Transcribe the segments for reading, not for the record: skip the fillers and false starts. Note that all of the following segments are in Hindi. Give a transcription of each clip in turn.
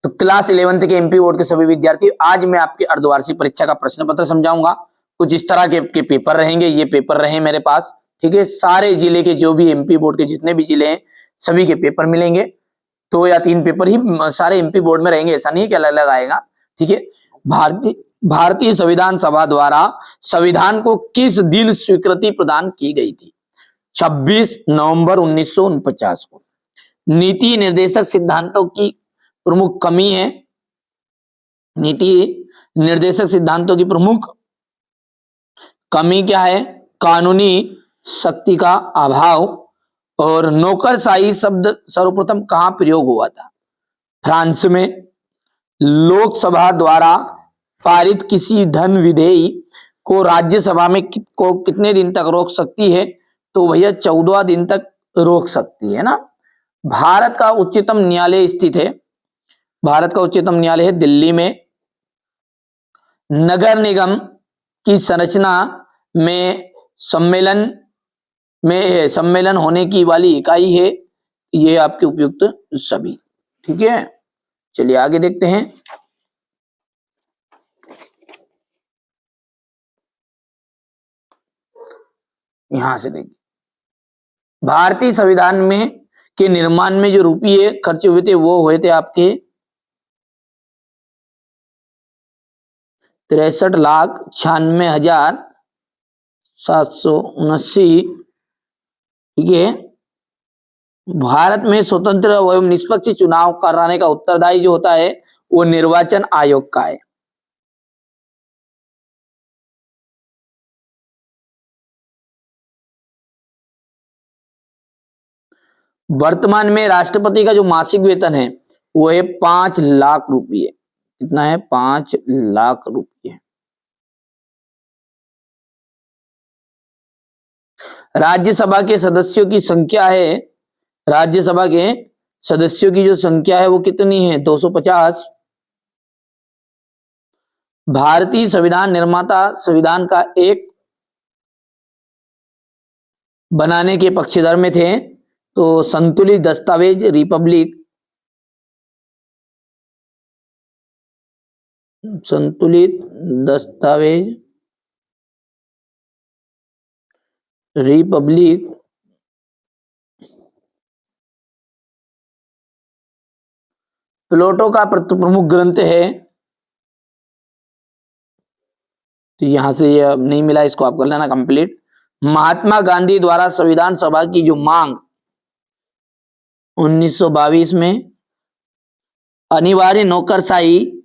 तो क्लास 11th के एमपी बोर्ड के सभी विद्यार्थी, आज मैं आपकी अर्धवार्षिक परीक्षा का प्रश्न पत्र समझाऊंगा। कुछ इस तरह के पेपर रहेंगे, ये पेपर रहे मेरे पास, ठीक है। सारे जिले के जो भी एमपी बोर्ड के जितने भी जिले हैं सभी के पेपर मिलेंगे। 2 या 3 पेपर ही सारे एमपी बोर्ड में रहेंगे, ऐसा नहीं है कि अलग अलग आएगा, ठीक है। भारतीय संविधान सभा द्वारा संविधान को किस दिन स्वीकृति प्रदान की गई थी? 26 नवंबर 1949 को। नीति निर्देशक सिद्धांतों की प्रमुख कमी है। नीति निर्देशक सिद्धांतों की प्रमुख कमी क्या है? कानूनी शक्ति का अभाव। और नौकरशाही शब्द सर्वप्रथम कहां प्रयोग हुआ था? फ्रांस में। लोकसभा द्वारा पारित किसी धन विधेयी को राज्यसभा में कितने दिन तक रोक सकती है? तो भैया 14 दिन तक रोक सकती है ना। भारत का उच्चतम न्यायालय स्थित है, भारत का उच्चतम न्यायालय है दिल्ली में। नगर निगम की संरचना में सम्मेलन होने की वाली इकाई है, ये आपके उपयुक्त सभी, ठीक है। चलिए आगे देखते हैं। यहां से देखिए, भारतीय संविधान में के निर्माण में जो रुपये खर्च हुए थे वो हुए थे आपके 63,96,779, ठीक है। भारत में स्वतंत्र एवं निष्पक्ष चुनाव कराने का उत्तरदायी जो होता है वो निर्वाचन आयोग का है। वर्तमान में राष्ट्रपति का जो मासिक वेतन है वो है 5 लाख रुपये। कितना है? 5 लाख रुपये। राज्यसभा के सदस्यों की संख्या है, राज्यसभा के सदस्यों की जो संख्या है वो कितनी है? 250। भारतीय संविधान निर्माता संविधान का एक बनाने के पक्षधर में थे, तो संतुलित दस्तावेज रिपब्लिक, संतुलित दस्तावेज रिपब्लिक प्लेटो का प्रमुख ग्रंथ है। तो यहां से ये नहीं मिला, इसको आप कर लेना कंप्लीट। महात्मा गांधी द्वारा संविधान सभा की जो मांग 1922 में अनिवार्य नौकरशाही,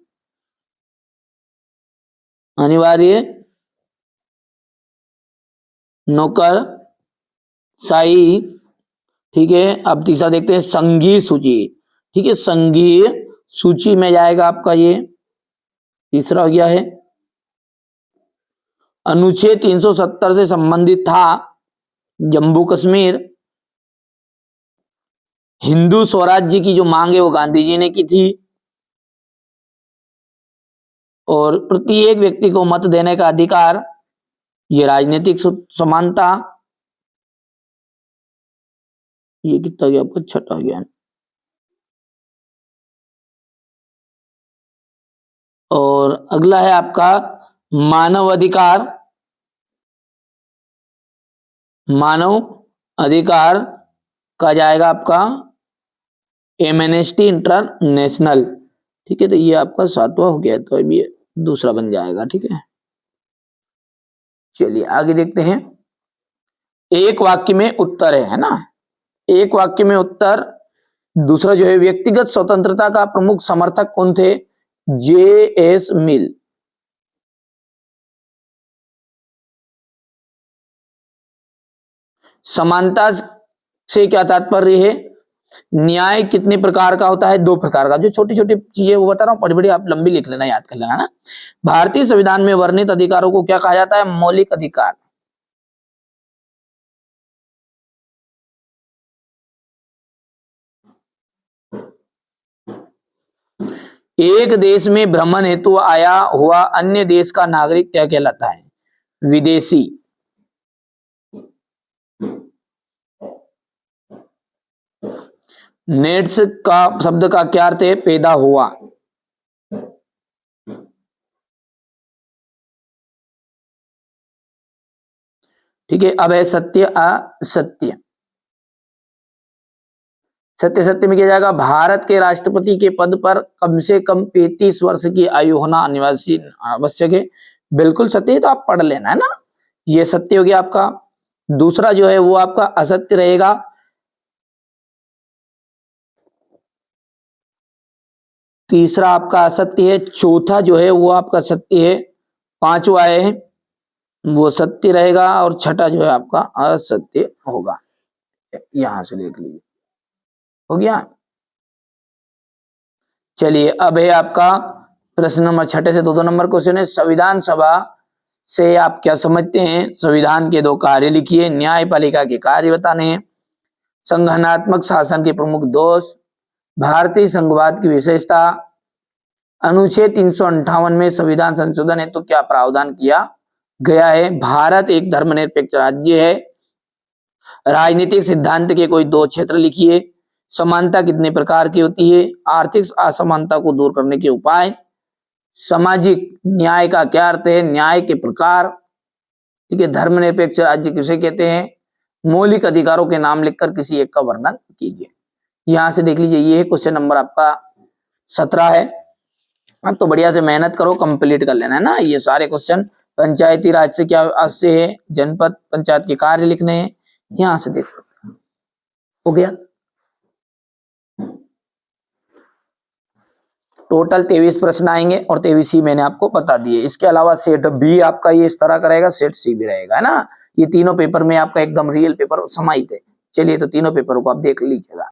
अनिवार्य नौकरशाही, ठीक है। अब तीसरा देखते हैं संघीय सूची, ठीक है। संघीय सूची में जाएगा आपका ये तीसरा हो गया है। अनुच्छेद 370 से संबंधित था। जम्मू कश्मीर, हिंदू स्वराज्य की जो मांग है वो गांधी जी ने की थी। और प्रत्येक व्यक्ति को मत देने का अधिकार, ये राजनीतिक समानता, ये कितना गया आपका? 6ठा गया। और अगला है आपका मानव अधिकार, मानव अधिकार का जाएगा आपका एमनेस्टी इंटरनेशनल, ठीक है। तो ये आपका 7वां हो गया, तो अभी दूसरा बन जाएगा, ठीक है। चलिए आगे देखते हैं। एक वाक्य में उत्तर है ना, एक वाक्य में उत्तर। दूसरा जो है व्यक्तिगत स्वतंत्रता का प्रमुख समर्थक कौन थे? जे.एस. मिल। समानता से क्या तात्पर्य है? न्याय कितने प्रकार का होता है? 2 प्रकार का। जो छोटी छोटी चीजें वो बता रहा हूं, बड़ी बड़ी आप लंबी लिख लेना, याद कर लेना ना। भारतीय संविधान में वर्णित अधिकारों को क्या कहा जाता है? मौलिक अधिकार। एक देश में भ्रमण हेतु आया हुआ अन्य देश का नागरिक क्या कहलाता है? विदेशी। नेट्स का शब्द का क्या अर्थ है? पैदा हुआ। ठीक है। अब है सत्य असत्य। सत्य सत्य में किया जाएगा, भारत के राष्ट्रपति के पद पर कम से कम 35 वर्ष की आयु होना अनिवार्य आवश्यक है। बिल्कुल सत्य है, तो आप पढ़ लेना है ना। ये सत्य हो गया आपका। दूसरा जो है वो आपका असत्य रहेगा। तीसरा आपका असत्य है। चौथा जो है वो आपका सत्य है। पांचवा है वो सत्य रहेगा, और छठा जो है आपका असत्य होगा। यहां से देख लीजिए, हो गया। चलिए अब है आपका प्रश्न नंबर छठे से दो नंबर क्वेश्चन है, संविधान सभा से आप क्या समझते हैं? संविधान के 2 कार्य लिखिए, न्यायपालिका के कार्य बताने हैं, संगठनात्मक शासन के प्रमुख दोष, भारतीय संघवाद की विशेषता, अनुच्छेद 358 में संविधान संशोधन हेतु क्या प्रावधान किया गया है, भारत एक धर्मनिरपेक्ष राज्य है, राजनीतिक सिद्धांत के कोई 2 क्षेत्र लिखिए, समानता कितने प्रकार की होती है, आर्थिक असमानता को दूर करने के उपाय, सामाजिक न्याय का क्या अर्थ है, न्याय के प्रकार, ठीक है, धर्मनिरपेक्ष राज्य किसे कहते हैं, मौलिक अधिकारों के नाम लिखकर किसी एक का वर्णन कीजिए। यहां से देख लीजिए, ये क्वेश्चन नंबर आपका 17 है। अब तो बढ़िया से मेहनत करो, कंप्लीट कर लेना है ना ये सारे क्वेश्चन। पंचायती राज से क्या से है, जनपद पंचायत के कार्य लिखने हैं, यहां से देख सकते हैं। हो गया। टोटल 23 प्रश्न आएंगे और 23 ही मैंने आपको बता दिए। इसके अलावा सेट बी आपका ये इस तरह का रहेगा, सेट सी भी रहेगा, है ना। ये तीनों पेपर में आपका एकदम रियल पेपर समाहित है। चलिए तो तीनों पेपरों को आप देख लीजिएगा।